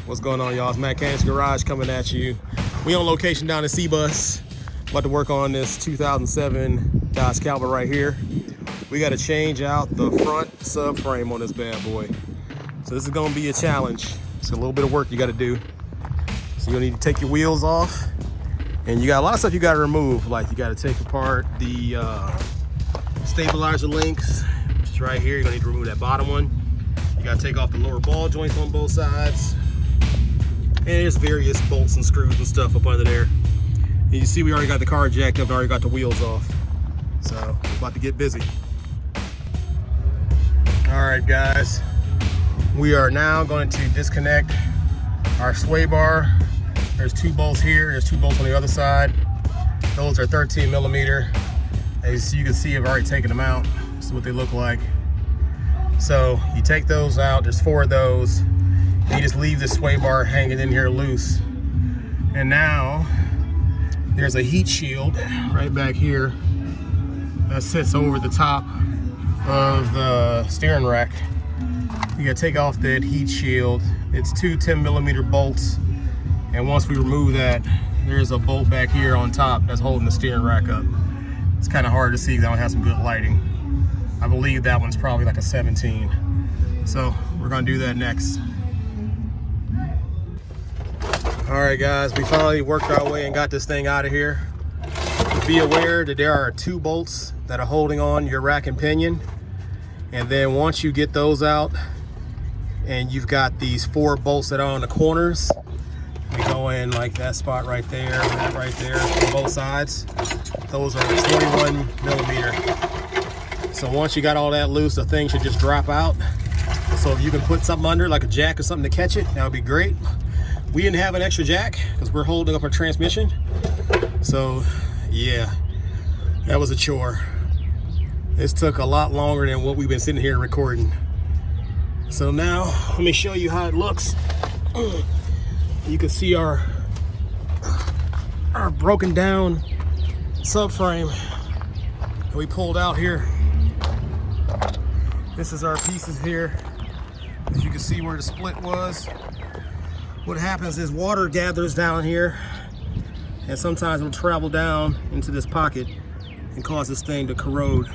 What's going on, y'all? It's Mechanics Garage coming at you. We on location down at C-Bus. About to work on this 2007 Dodge Caliber right here. We got to change out the front subframe on this bad boy. So this is going to be a challenge. It's a little bit of work you got to do. So you'll need to take your wheels off, and you got a lot of stuff you got to remove. Like you got to take apart the stabilizer links, which is right here. You're gonna need to remove that bottom one. You got to take off the lower ball joints on both sides. And there's various bolts and screws and stuff up under there. And you see we already got the car jacked up, already got the wheels off. So we're about to get busy. All right, guys. We are now going to disconnect our sway bar. There's 2 bolts here, there's 2 bolts on the other side. Those are 13 millimeter. As you can see, I've already taken them out. This is what they look like. So you take those out, there's 4 of those. You just leave the sway bar hanging in here loose. And now there's a heat shield right back here that sits over the top of the steering rack. You gotta take off that heat shield. It's 2 10 millimeter bolts. And once we remove that, there's a bolt back here on top that's holding the steering rack up. It's kind of hard to see because I don't have some good lighting. I believe that one's probably like a 17. So we're gonna do that next. All right, guys, we finally worked our way and got this thing out of here. Be aware that there are 2 bolts that are holding on your rack and pinion. And then once you get those out, and you've got these 4 bolts that are on the corners, we go in like that spot right there, that right there, on both sides. Those are 21 millimeter. So once you got all that loose, the thing should just drop out. So if you can put something under, like a jack or something to catch it, that would be great. We didn't have an extra jack because we're holding up our transmission. So yeah, that was a chore. This took a lot longer than what we've been sitting here recording. So now let me show you how it looks. You can see our broken down subframe that we pulled out here. This is our pieces here. As you can see where the split was. What happens is water gathers down here, and sometimes it will travel down into this pocket and cause this thing to corrode.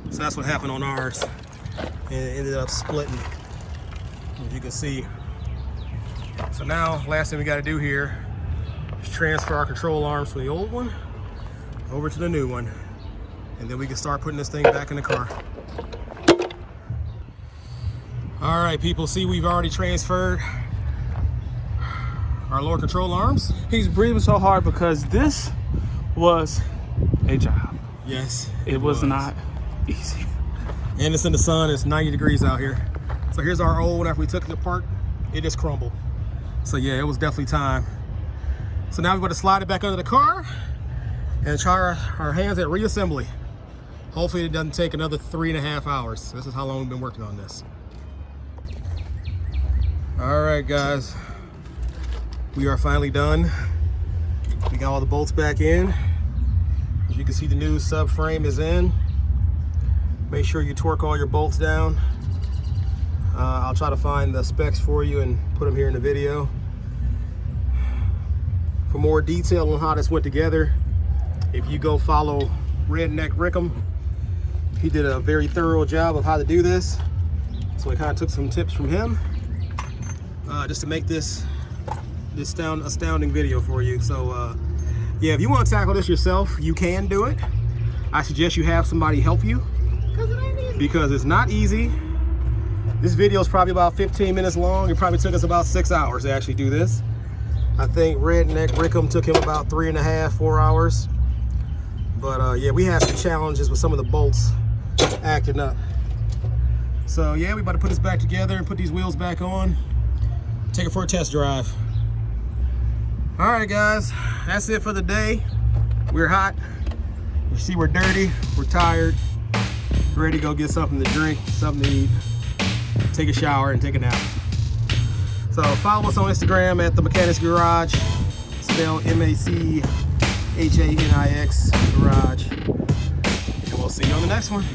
So that's what happened on ours, and it ended up splitting, as you can see. So now, last thing we got to do here is transfer our control arms from the old one over to the new one, and then we can start putting this thing back in the car. All right, people, see we've already transferred our lower control arms. He's breathing so hard because this was a job. Yes, it was not easy. And it's in the sun, it's 90 degrees out here. So here's our old one. After we took it apart, it just crumbled. So yeah, it was definitely time. So now we're going to slide it back under the car and try our hands at reassembly. Hopefully it doesn't take another 3.5 hours. This is how long we've been working on this. All right, guys. We are finally done. We got all the bolts back in. As you can see, the new subframe is in. Make sure you torque all your bolts down. I'll try to find the specs for you and put them here in the video. For more detail on how this went together, if you go follow Redneck Rickham, he did a very thorough job of how to do this. So I kind of took some tips from him just to make this astounding video for you. So yeah, if you want to tackle this yourself, you can do it. I suggest you have somebody help you because it's not easy. This video is probably about 15 minutes long. It probably took us about 6 hours to actually do this. I think Redneck Rickham took him about 3.5, 4 hours. But yeah, we had some challenges with some of the bolts acting up. So yeah, we about to put this back together and put these wheels back on. Take it for a test drive. All right, guys, that's it for the day. We're hot. You see, we're dirty. We're tired. Ready to go get something to drink, something to eat, take a shower, and take a nap. So follow us on Instagram at The Mechanics Garage. spelled MACHANIX Garage. And we'll see you on the next one.